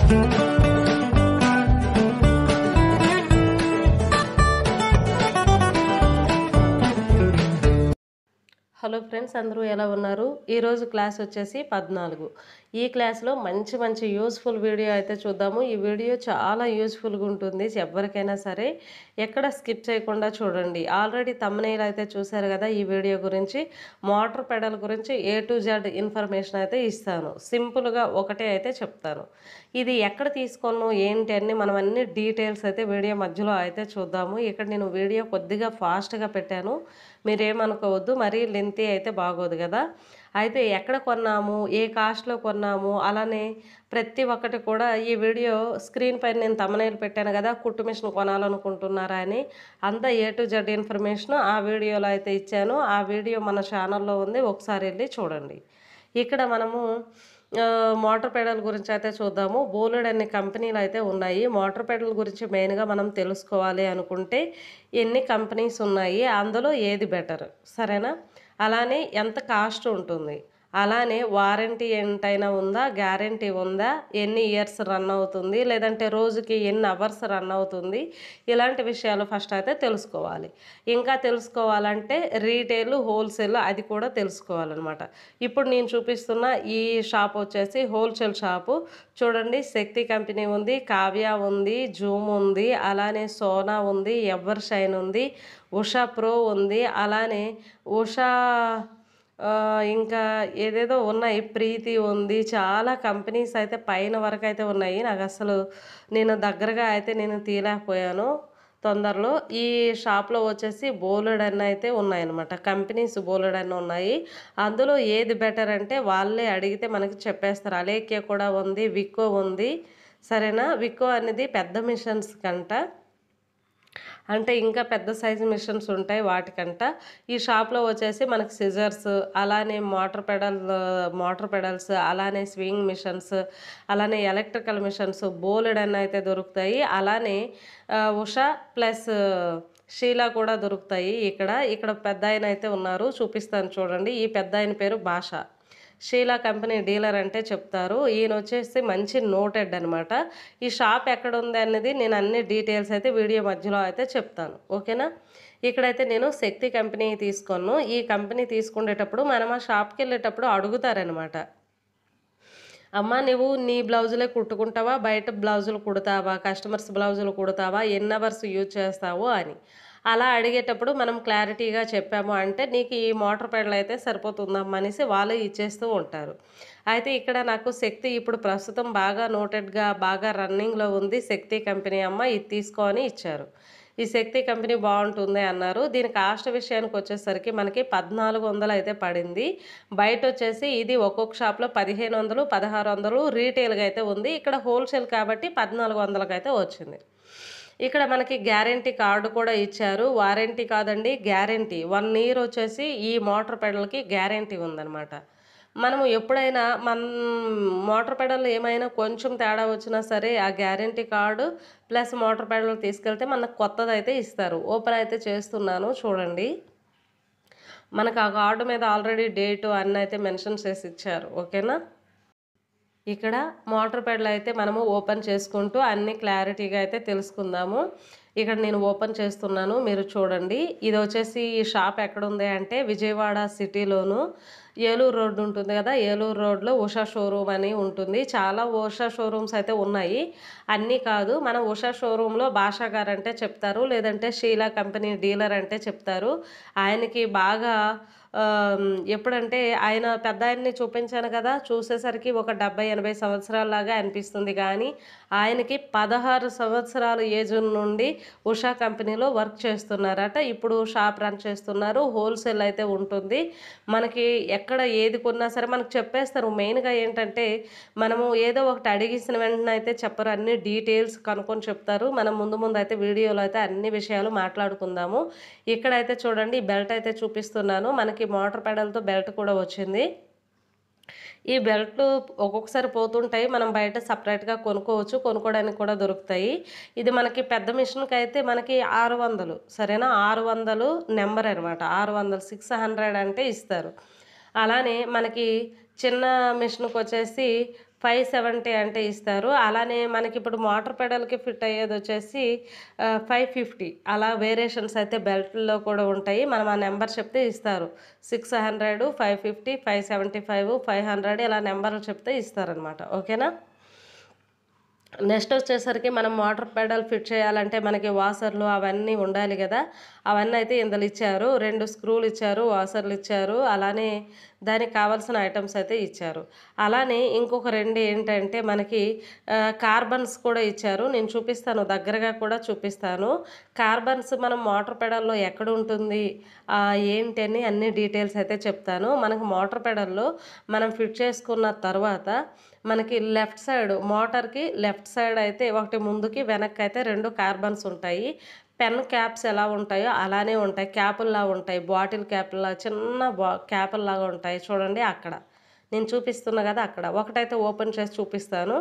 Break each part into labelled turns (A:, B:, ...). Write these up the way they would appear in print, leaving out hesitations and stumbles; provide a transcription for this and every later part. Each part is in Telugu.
A: హలో ఫ్రెండ్స్, అందరూ ఎలా ఉన్నారు? ఈరోజు క్లాస్ వచ్చేసి 14. ఈ క్లాస్లో మంచి యూస్ఫుల్ వీడియో అయితే చూద్దాము. ఈ వీడియో చాలా యూస్ఫుల్గా ఉంటుంది. ఎవరికైనా సరే ఎక్కడ స్కిప్ చేయకుండా చూడండి. ఆల్రెడీ థంబ్నెయిల్ అయితే చూశారు కదా. ఈ వీడియో గురించి మోటార్ పెడల్ గురించి A to Z ఇన్ఫర్మేషన్ అయితే ఇస్తాను. సింపుల్గా ఒకటే అయితే చెప్తాను. ఇది ఎక్కడ తీసుకున్నాను ఏంటి అన్ని మనం అన్ని డీటెయిల్స్ అయితే వీడియో మధ్యలో అయితే చూద్దాము. ఇక్కడ నేను వీడియో కొద్దిగా ఫాస్ట్గా పెట్టాను, మీరేమనుకోవద్దు, మరీ లెంతీ అయితే బాగోదు కదా. అయితే ఎక్కడ కొన్నాము, ఏ కాస్ట్లో కొన్నాము, అలానే ప్రతి ఒక్కటి కూడా ఈ వీడియో స్క్రీన్ పైన నేను థంబ్నెయిల్ పెట్టాను కదా, కుట్టు మిషన్ కొనాలనుకుంటున్నారా అని. అంతా A to Z ఇన్ఫర్మేషన్ ఆ వీడియోలో అయితే ఇచ్చాను. ఆ వీడియో మన ఛానల్లో ఉంది, ఒకసారి వెళ్ళి చూడండి. ఇక్కడ మనము మోటార్ పెడల్ గురించి అయితే చూద్దాము. బోలెడ్ అన్ని కంపెనీలు అయితే ఉన్నాయి. మోటార్ పెడల్ గురించి మెయిన్గా మనం తెలుసుకోవాలి అనుకుంటే ఎన్ని కంపెనీస్ ఉన్నాయి, అందులో ఏది బెటర్, సరేనా? అలానే ఎంత కాస్ట్ ఉంటుంది, అలానే వారంటీ ఎంతైనా ఉందా, గ్యారంటీ ఉందా, ఎన్ని ఇయర్స్ రన్ అవుతుంది, లేదంటే రోజుకి ఎన్ని అవర్స్ రన్ అవుతుంది, ఇలాంటి విషయాలు ఫస్ట్ అయితే తెలుసుకోవాలి. ఇంకా తెలుసుకోవాలంటే రీటైల్, హోల్సేల్ అది కూడా తెలుసుకోవాలన్నమాట. ఇప్పుడు నేను చూపిస్తున్న ఈ షాప్ వచ్చేసి హోల్సేల్ షాపు. చూడండి, శక్తి కంపెనీ ఉంది, కావ్య ఉంది, జూమ్ ఉంది, అలానే సోనా ఉంది, ఎవర్ షైన్ ఉంది, ఉషా ప్రో ఉంది, అలానే ఉషా ఇంకా ఏదేదో ఉన్నాయి, ప్రీతి ఉంది. చాలా కంపెనీస్ అయితే పైన వరకు అయితే ఉన్నాయి. నాకు అసలు నేను దగ్గరగా అయితే నేను తీయలేకపోయాను తొందరలో. ఈ షాప్లో వచ్చేసి బోలెడన్ని అయితే ఉన్నాయన్నమాట. కంపెనీస్ బోలెడన్ని ఉన్నాయి. అందులో ఏది బెటర్ అంటే వాళ్ళే అడిగితే మనకి చెప్పేస్తారు. అలేఖ్య కూడా ఉంది, విక్కో ఉంది, సరేనా? విక్కో అనేది పెద్ద మిషన్స్ కంట, అంటే ఇంకా పెద్ద సైజు మిషన్స్ ఉంటాయి వాటికంట. ఈ షాప్లో వచ్చేసి మనకు సిజర్స్, అలానే మోటార్ పెడల్స్, అలానే స్వింగ్ మిషన్స్, అలానే ఎలక్ట్రికల్ మిషన్స్ బోలెడన్ని అయితే దొరుకుతాయి. అలానే ఉషా ప్లస్ షీలా కూడా దొరుకుతాయి. ఇక్కడ పెద్ద ఆయన అయితే ఉన్నారు, చూపిస్తాను చూడండి. ఈ పెద్ద ఆయన పేరు భాష. షీలా కంపెనీ డీలర్ అంటే చెప్తారు. ఈయన వచ్చేసి మంచి నోటెడ్ అనమాట. ఈ షాప్ ఎక్కడ ఉంది అనేది నేను అన్ని డీటెయిల్స్ అయితే వీడియో మధ్యలో అయితే చెప్తాను, ఓకేనా? ఇక్కడైతే నేను శక్తి కంపెనీ తీసుకున్నాను. ఈ కంపెనీ తీసుకునేటప్పుడు మనం ఆ షాప్కి వెళ్ళేటప్పుడు అడుగుతారనమాట, అమ్మ నువ్వు నీ బ్లౌజులే కుట్టుకుంటావా, బయట బ్లౌజులు కుడతావా, కస్టమర్స్ బ్లౌజులు కుడతావా, ఎన్ని అవర్స్ యూజ్ చేస్తావు అని. అలా అడిగేటప్పుడు మనం క్లారిటీగా చెప్పాము అంటే నీకు ఈ మోటార్ పెడల్ అయితే సరిపోతుందమ్మా అనేసి వాళ్ళు ఇచ్చేస్తూ ఉంటారు. అయితే ఇక్కడ నాకు శక్తి ఇప్పుడు ప్రస్తుతం బాగా నోటెడ్గా బాగా రన్నింగ్లో ఉంది. శక్తి కంపెనీ అమ్మ, ఇది తీసుకో అని ఇచ్చారు. ఈ శక్తి కంపెనీ బాగుంటుంది అన్నారు. దీని కాస్ట్ విషయానికి వచ్చేసరికి మనకి 1400 అయితే పడింది. బయట వచ్చేసి ఇది ఒక్కొక్క షాప్లో 1500, 1600 రీటైల్గా అయితే ఉంది. ఇక్కడ హోల్సేల్ కాబట్టి 1400కి అయితే వచ్చింది. ఇక్కడ మనకి గ్యారంటీ కార్డు కూడా ఇచ్చారు. వారంటీ కాదండి, గ్యారంటీ. 1 ఇయర్ వచ్చేసి ఈ మోటార్ పెడల్కి గ్యారంటీ ఉందన్నమాట. మనము ఎప్పుడైనా మోటార్ పెడల్ ఏమైనా కొంచెం తేడా వచ్చినా సరే ఆ guarantee card plus motor pedal తీసుకెళ్తే మనకు కొత్తది అయితే ఇస్తారు. ఓపెన్ అయితే చేస్తున్నాను చూడండి. మనకు ఆ కార్డు మీద ఆల్రెడీ డేటు అన్నీ అయితే మెన్షన్ చేసి ఇచ్చారు, ఓకేనా? ఇక్కడ మోటార్ పెడల్ అయితే మనము ఓపెన్ చేసుకుంటూ అన్ని క్లారిటీగా అయితే తెలుసుకుందాము. ఇక్కడ నేను ఓపెన్ చేస్తున్నాను, మీరు చూడండి. ఇది వచ్చేసి ఈ షాప్ ఎక్కడ ఉంది అంటే విజయవాడ సిటీలోను ఏలూరు రోడ్డు ఉంటుంది కదా, ఏలూరు రోడ్లో ఉషా షోరూమ్ అని ఉంటుంది. చాలా ఉషా షోరూమ్స్ అయితే ఉన్నాయి, అన్నీ కాదు. మనం ఉషా షోరూంలో భాషా గారు అంటే చెప్తారు, లేదంటే షీలా కంపెనీ డీలర్ అంటే చెప్తారు. ఆయనకి బాగా ఎప్పుడంటే ఆయన పెద్ద ఆయన్ని చూపించాను కదా, చూసేసరికి ఒక 70-80 సంవత్సరాలలాగా అనిపిస్తుంది. కానీ ఆయనకి 16 సంవత్సరాల ఏజ్ నుండి ఉషా కంపెనీలో వర్క్ చేస్తున్నారట. ఇప్పుడు షాప్ రన్ చేస్తున్నారు. హోల్సేల్ అయితే ఉంటుంది. మనకి ఎక్కడ ఏది కొన్నా సరే మనకు చెప్పేస్తారు. మెయిన్గా ఏంటంటే మనము ఏదో ఒకటి అడిగిసిన వెంటనే అయితే చెప్పరు, అన్ని డీటెయిల్స్ కనుక్కొని చెప్తారు. మనం ముందు అయితే వీడియోలో అయితే అన్ని విషయాలు మాట్లాడుకుందాము. ఇక్కడైతే చూడండి, బెల్ట్ అయితే చూపిస్తున్నాను. మనకి మోటార్ పెడల్తో బెల్ట్ కూడా వచ్చింది. ఈ బెల్ట్లు ఒక్కొక్కసారి పోతుంటాయి, మనం బయట సపరేట్గా కొనుక్కోవచ్చు, కొనుక్కోవడానికి కూడా దొరుకుతాయి. ఇది మనకి పెద్ద మిషన్కి అయితే మనకి 600, సరేనా? 600 నెంబర్ అనమాట. 600 600 అంటే ఇస్తారు. అలానే మనకి చిన్న మిషన్కి వచ్చేసి 570 అంటే ఇస్తారు. అలానే మనకిప్పుడు మోటార్ పెడల్‌కి ఫిట్ అయ్యేదొచ్చేసి 550 అలా వేరియేషన్స్ అయితే బెల్ట్‌లో కూడా ఉంటాయి. మనం ఆ నెంబర్ చెప్తే ఇస్తారు. 600, 550, 575, 500 ఇలా నెంబర్లు చెప్తే ఇస్తారనమాట. ఓకేనా? నెక్స్ట్ వచ్చేసరికి మనం మోటార్ పెడల్ ఫిట్ చేయాలంటే మనకి వాషర్లు అవన్నీ ఉండాలి కదా. అవన్నీ అయితే ఇందులో ఇచ్చారు. 2 స్క్రూలు ఇచ్చారు, వాషర్లు ఇచ్చారు, అలానే దానికి కావాల్సిన ఐటమ్స్ అయితే ఇచ్చారు. అలానే ఇంకొక 2 ఏంటంటే మనకి కార్బన్స్ కూడా ఇచ్చారు. నేను చూపిస్తాను, దగ్గరగా కూడా చూపిస్తాను. కార్బన్స్ మనం మోటార్ పెడల్లో ఎక్కడ ఉంటుంది, ఏంటి అని అన్ని డీటెయిల్స్ అయితే చెప్తాను. మనకు మోటార్ పెడల్లో మనం ఫిట్ చేసుకున్న తర్వాత మనకి లెఫ్ట్ సైడ్ మోటార్‌కి లెఫ్ట్ సైడ్ అయితే ఒకటి ముందుకి, వెనక్కి అయితే 2 కార్బన్స్ ఉంటాయి. పెన్ క్యాప్స్ ఎలా ఉంటాయో అలానే ఉంటాయి. క్యాపుల్లా ఉంటాయి. బాటిల్ క్యాపుల్లా చిన్న క్యాపుల్లాగా ఉంటాయి చూడండి అక్కడ. నేను చూపిస్తున్నా కదా అక్కడ. ఒకటైతే ఓపెన్ చేసి చూపిస్తాను.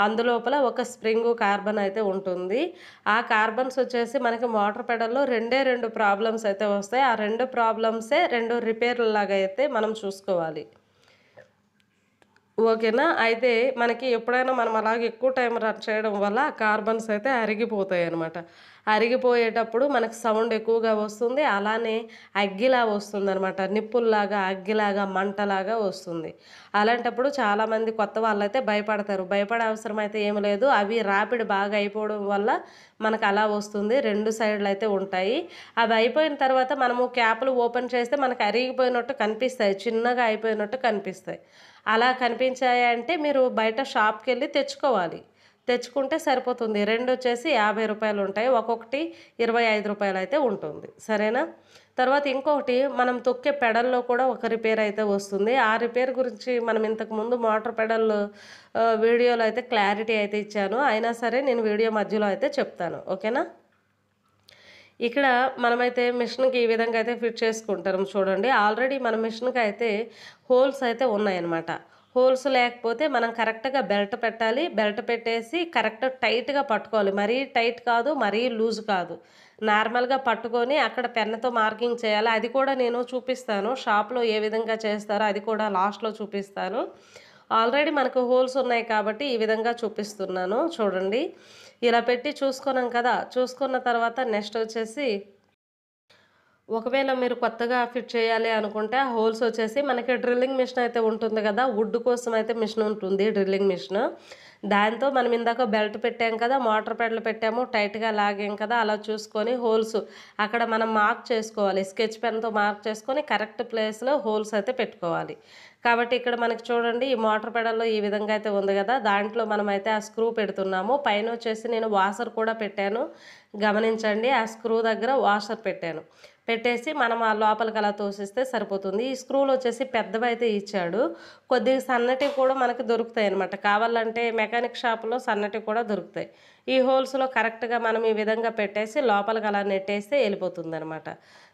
A: అందులోపల ఒక స్ప్రింగు కార్బన్ అయితే ఉంటుంది. ఆ కార్బన్స్ వచ్చేసి మనకి మోటార్ పెడల్లో 2 ప్రాబ్లమ్స్ అయితే వస్తాయి. ఆ 2 ప్రాబ్లమ్సే 2 రిపేర్‌లాగా అయితే మనం చూసుకోవాలి. ఓకేనా? అయితే మనకి ఎప్పుడైనా మనం అలాగే ఎక్కువ టైం రన్ చేయడం వల్ల ఆ కార్బన్స్ అయితే అరిగిపోతాయనమాట. అరిగిపోయేటప్పుడు మనకు సౌండ్ ఎక్కువగా వస్తుంది. అలానే అగ్గిలా వస్తుందనమాట. నిప్పుల్లాగా, అగ్గిలాగా, మంటలాగా వస్తుంది. అలాంటప్పుడు చాలామంది కొత్త వాళ్ళైతే భయపడతారు. భయపడే అవసరం అయితే ఏమి లేదు. అవి ర్యాపిడ్ బాగా అయిపోవడం వల్ల మనకు అలా వస్తుంది. 2 సైడ్‌లు అయితే ఉంటాయి. అవి అయిపోయిన తర్వాత మనము క్యాపులు ఓపెన్ చేస్తే మనకు అరిగిపోయినట్టు కనిపిస్తాయి. చిన్నగా అయిపోయినట్టు కనిపిస్తాయి. అలా కనిపించాయంటే మీరు బయట షాప్‌కెళ్ళి తెచ్చుకోవాలి. తెచ్చుకుంటే సరిపోతుంది. 2 వచ్చేసి రూ. 50 ఉంటాయి. ఒక్కొక్కటి రూ. 25 అయితే ఉంటుంది. సరేనా? తర్వాత ఇంకొకటి మనం తొక్కే పెడల్లో కూడా ఒక రిపేర్ అయితే వస్తుంది. ఆ రిపేర్ గురించి మనం ఇంతకుముందు మోటార్ పెడల్ వీడియోలో అయితే క్లారిటీ అయితే ఇచ్చాను. అయినా సరే నేను వీడియో మధ్యలో అయితే చెప్తాను. ఓకేనా? ఇక్కడ మనమైతే మిషన్‌కి ఈ విధంగా అయితే ఫిట్ చేసుకుంటాం చూడండి. ఆల్రెడీ మన మిషన్‌కి అయితే హోల్స్ అయితే ఉన్నాయన్నమాట. హోల్స్ లేకపోతే మనం కరెక్ట్‌గా బెల్ట్ పెట్టాలి. బెల్ట్ పెట్టేసి కరెక్ట్ టైట్‌గా పట్టుకోవాలి. మరీ టైట్ కాదు, మరీ లూజ్ కాదు. నార్మల్‌గా పట్టుకొని అక్కడ పెన్నుతో మార్కింగ్ చేయాలి. అది కూడా నేను చూపిస్తాను. షాప్‌లో ఏ విధంగా చేస్తారో అది కూడా లాస్ట్‌లో చూపిస్తాను. ఆల్రెడీ మనకు హోల్స్ ఉన్నాయి కాబట్టి ఈ విధంగా చూపిస్తున్నాను చూడండి. ఇలా పెట్టి చూసుకున్నాం కదా. చూసుకున్న తర్వాత నెక్స్ట్ వచ్చేసి ఒకవేళ మీరు కొత్తగా ఫిట్ చేయాలి అనుకుంటే ఆ హోల్స్ వచ్చేసి మనకి డ్రిల్లింగ్ మిషన్ అయితే ఉంటుంది కదా. వుడ్ కోసం అయితే మిషన్ ఉంటుంది, డ్రిల్లింగ్ మిషన్. దాంతో మనం ఇందాక బెల్ట్ పెట్టాం కదా, మోటార్ పెడల్ పెట్టాము, టైట్‌గా లాగాం కదా, అలా చూసుకొని హోల్స్ అక్కడ మనం మార్క్ చేసుకోవాలి. స్కెచ్ పెన్‌తో మార్క్ చేసుకొని కరెక్ట్ ప్లేస్‌లో హోల్స్ అయితే పెట్టుకోవాలి. కాబట్టి ఇక్కడ మనకి చూడండి ఈ మోటార్ పెడల్లో ఈ విధంగా అయితే ఉంది కదా. దాంట్లో మనమైతే ఆ స్క్రూ పెడుతున్నాము. పైన వచ్చేసి నేను వాషర్ కూడా పెట్టాను. గమనించండి, ఆ స్క్రూ దగ్గర వాషర్ పెట్టాను. పెట్టేసి మనం ఆ లోపలికి అలా తోసిస్తే సరిపోతుంది. ఈ స్క్రూలు వచ్చేసి పెద్దవైతే ఇచ్చాడు. కొద్దిగా సన్నటివి కూడా మనకి దొరుకుతాయి అనమాట. కావాలంటే మెకానిక్ షాపులో సన్నటివి కూడా దొరుకుతాయి. ఈ హోల్స్‌లో కరెక్ట్‌గా మనం ఈ విధంగా పెట్టేసి లోపలికి అలా నెట్టేస్తే వెళ్ళిపోతుందనమాట.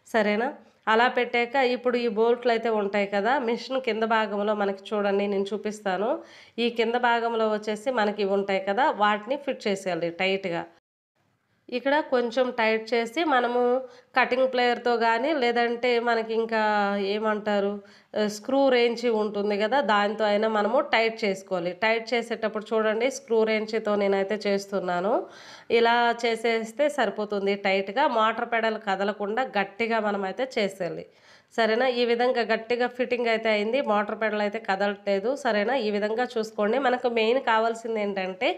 A: సరేనా? అలా పెట్టాక ఇప్పుడు ఈ బోల్ట్లు అయితే ఉంటాయి కదా. మిషన్ కింద భాగంలో మనకి చూడండి నేను చూపిస్తాను. ఈ కింద భాగంలో వచ్చేసి మనకి ఇవి ఉంటాయి కదా, వాటిని ఫిట్ చేసేయాలి టైట్‌గా. ఇక్కడ కొంచెం టైట్ చేసి మనము కటింగ్ ప్లేయర్‌తో గానీ, లేదంటే మనకింకా ఏమంటారు స్క్రూ రేంచి ఉంటుంది గదా, దాంతో అయినా మనము టైట్ చేసుకోవాలి. టైట్ చేసేటప్పుడు చూడండి స్క్రూ రేంచితో నేనైతే చేస్తున్నాను. ఇలా చేసేస్తే సరిపోతుంది టైట్‌గా. మోటార్ పెడల్ కదలకుండా గట్టిగా మనమైతే చేసేయాలి. సరేనా? ఈ విధంగా గట్టిగా ఫిట్టింగ్ అయితే అయింది. మోటార్ పెడల్ అయితే కదలట్లేదు. సరేనా? ఈ విధంగా చూసుకోండి. మనకు మెయిన్ కావాల్సిందేంటంటే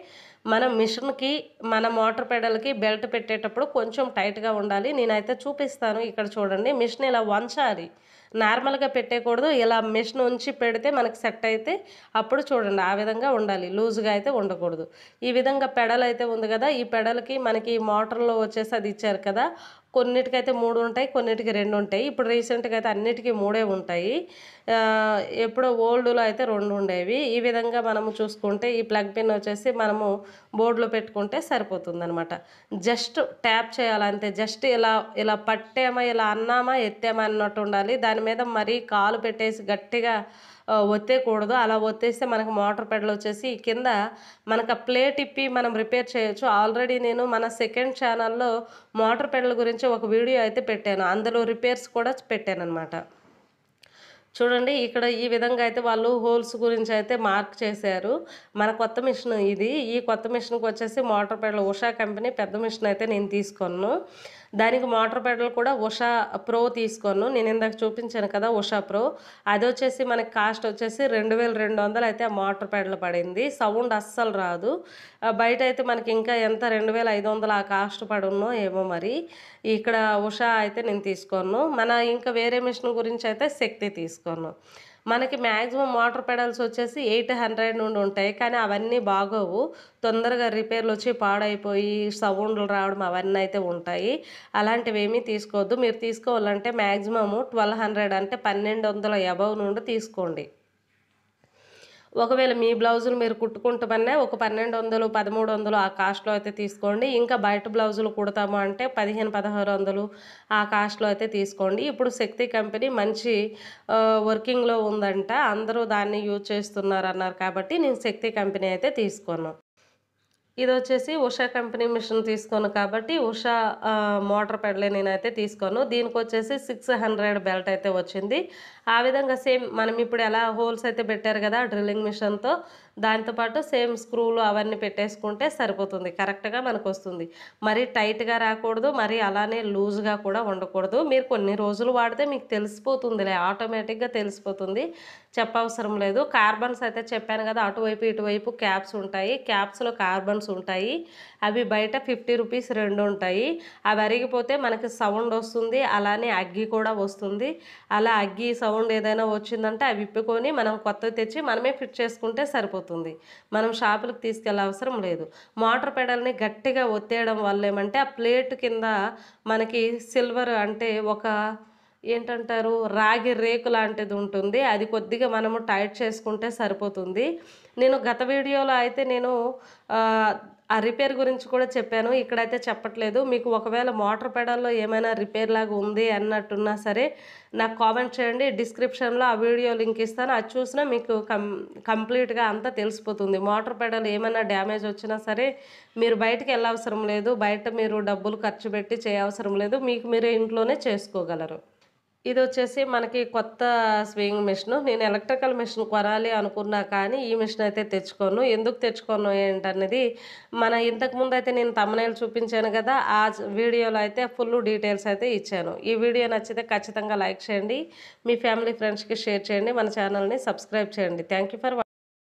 A: మనం మిషన్‌కి, మన మోటార్ పెడల్‌కి బెల్ట్ పెట్టేటప్పుడు కొంచెం టైట్‌గా ఉండాలి. నేనైతే చూపిస్తాను. ఇక్కడ చూడండి మిషన్ ఇలా వంచాలి. నార్మల్‌గా పెట్టేయకూడదు. ఇలా మిషన్ ఉంచి పెడితే మనకు సెట్ అయితే అప్పుడు చూడండి ఆ విధంగా ఉండాలి. లూజ్‌గా అయితే ఉండకూడదు. ఈ విధంగా పెడల్ అయితే ఉంది గదా. ఈ పెడల్‌కి మనకి మోటార్‌లో వచ్చేసి అది ఇచ్చారు కదా. కొన్నిటికైతే 3 ఉంటాయి. కొన్నిటికి 2 ఉంటాయి. ఇప్పుడు రీసెంట్‌గా అయితే అన్నిటికి 3 ఉంటాయి. ఎప్పుడో ఓల్డ్‌లో అయితే 2 ఉండేవి. ఈ విధంగా మనము చూసుకుంటే ఈ ప్లగ్ పిన్ వచ్చేసి మనము బోర్డ్‌లో పెట్టుకుంటే సరిపోతుందనమాట. జస్ట్ ట్యాప్ చేయాలంతే. జస్ట్ ఇలా ఇలా పట్టామా, ఇలా అన్నామా, ఎత్తామా అన్నట్టు ఉండాలి. దాని మీద మరీ కాలు పెట్టేసి గట్టిగా ఒత్తేయకూడదు. అలా ఒత్తేస్తే మనకు మోటార్ పెడల్ వచ్చేసి కింద మనకు ఆ ప్లేట్ ఇప్పి మనం రిపేర్ చేయొచ్చు. ఆల్రెడీ నేను మన సెకండ్ ఛానల్‌లో మోటార్ పెడల్ గురించి ఒక వీడియో అయితే పెట్టాను. అందులో రిపేర్స్ కూడా పెట్టాననమాట. చూడండి ఇక్కడ ఈ విధంగా అయితే వాళ్ళు హోల్స్ గురించి అయితే మార్క్ చేశారు. మన కొత్త మిషన్ ఇది. ఈ కొత్త మిషన్‌కి వచ్చేసి మోటార్ పెడల్ ఉషా కంపెనీ పెద్ద మిషన్ అయితే నేను తీసుకున్నాను. దానికి మోటార్ పెడల్ కూడా ఉషా ప్రో తీసుకున్నాను. నేను ఇందాక చూపించాను కదా! ఉషా ప్రో. అదొచ్చేసి మనకి కాస్ట్ వచ్చేసి 2200 అయితే ఆ మోటార్ పెడల్ పడింది. సౌండ్ అస్సలు రాదు. బయటైతే మనకి ఇంకా ఎంత 2500 ఆ కాస్ట్ పడున్నో ఏమో మరి. ఇక్కడ ఉషా అయితే నేను తీసుకున్నాను. ఇంకా వేరే మిషన్ గురించి అయితే శక్తి తీసుకున్నాను. మనకి మ్యాక్సిమం మోటార్ పెడల్స్ వచ్చేసి 800 నుండి ఉంటాయి. కానీ అవన్నీ బాగోవు. తొందరగా రిపేర్‌లొచ్చి పాడైపోయి సౌండ్‌లు రావడం అవన్నీ అయితే ఉంటాయి. అలాంటివేమీ తీసుకోవద్దు. మీరు తీసుకోవాలంటే మ్యాక్సిమము 1200 అంటే 1200 అబోవ్ నుండి తీసుకోండి. ఒకవేళ మీ బ్లౌజులు మీరు కుట్టుకుంటామన్నా ఒక 1200, 1300 ఆ కాస్ట్‌లో అయితే తీసుకోండి. ఇంకా బయట బ్లౌజులు కుడతాము అంటే 15, 1600 ఆ కాస్ట్‌లో అయితే తీసుకోండి. ఇప్పుడు శక్తి కంపెనీ మంచి వర్కింగ్‌లో ఉందంట. అందరూ దాన్ని యూజ్ చేస్తున్నారన్నారు కాబట్టి నేను శక్తి కంపెనీ అయితే తీసుకున్నాను. ఇదొచ్చేసి ఉషా కంపెనీ మిషన్ తీసుకోను కాబట్టి ఉషా మోటార్ పెడలే నేనైతే తీసుకోను. దీనికొచ్చేసి 600 బెల్ట్ అయితే వచ్చింది. ఆ విధంగా సేమ్ మనం ఇప్పుడు ఎలా హోల్స్ అయితే పెట్టారు కదా! డ్రిల్లింగ్ మిషన్‌తో దాంతో పాటు సేమ్ స్క్రూలు అవన్నీ పెట్టేసుకుంటే సరిపోతుంది. కరెక్ట్‌గా మనకొస్తుంది. మరీ టైట్‌గా రాకూడదు. మరీ అలానే లూజ్‌గా కూడా ఉండకూడదు. మీరు కొన్ని రోజులు వాడితే మీకు తెలిసిపోతుందిలే. ఆటోమేటిక్‌గా తెలిసిపోతుంది. చెప్పవసరం లేదు. కార్బన్స్ అయితే చెప్పాను కదా! అటువైపు, ఇటువైపు క్యాప్స్ ఉంటాయి. క్యాప్స్‌లో కార్బన్స్ ఉంటాయి. అవి బయట 50 రూపీస్ 2 ఉంటాయి. అవి అరిగిపోతే మనకి సౌండ్ వస్తుంది. అలానే అగ్గి కూడా వస్తుంది. అలా అగ్గి సౌండ్ ఏదైనా వచ్చిందంటే అవి విప్పుకొని మనం కొత్తవి తెచ్చి మనమే ఫిట్ చేసుకుంటే సరిపోతుంది. మనం షాపులకి తీసుకెళ్ళే అవసరం లేదు. మోటార్ పెడల్ని గట్టిగా ఒత్తేయడం వల్ల ఏమంటే ఆ ప్లేట్ కింద మనకి సిల్వర్ అంటే ఏంటంటారు రాగి రేకు లాంటిది ఉంటుంది. అది కొద్దిగా మనము టైట్ చేసుకుంటే సరిపోతుంది. నేను గత వీడియోలో అయితే ఆ రిపేర్ గురించి కూడా చెప్పాను. ఇక్కడైతే చెప్పట్లేదు. మీకు ఒకవేళ మోటార్ పెడల్లో ఏమైనా రిపేర్ లాగా ఉంది అన్నట్టున్నా సరే నాకు కామెంట్ చేయండి. డిస్క్రిప్షన్‌లో ఆ వీడియో లింక్ ఇస్తాను. అది చూసినా మీకు కంప్లీట్‌గా అంతా తెలిసిపోతుంది. మోటార్ పెడల్ ఏమైనా డ్యామేజ్ వచ్చినా సరే మీరు బయటికెళ్ళవసరం లేదు. బయట మీరు డబ్బులు ఖర్చు పెట్టి చేయవసరం లేదు. మీకు మీరే ఇంట్లోనే చేసుకోగలరు. ఇదొచ్చేసి మనకి కొత్త స్వింగ్ మిషను. నేను ఎలక్ట్రికల్ మిషన్ కొనాలి అనుకున్నా కానీ, ఈ మిషన్ అయితే తెచ్చుకోను. ఎందుకు తెచ్చుకోను ఏంటనేది ఇంతకుముందయితే నేను థంబ్‌నెయిల్ చూపించాను గదా! వీడియోలో అయితే ఫుల్ డీటెయిల్స్ అయితే ఇచ్చాను. ఈ వీడియో నచ్చితే ఖచ్చితంగా లైక్ చేయండి. మీ ఫ్యామిలీ, ఫ్రెండ్స్‌కి షేర్ చేయండి. మన ఛానల్‌ని సబ్స్క్రైబ్ చేయండి. Thank you for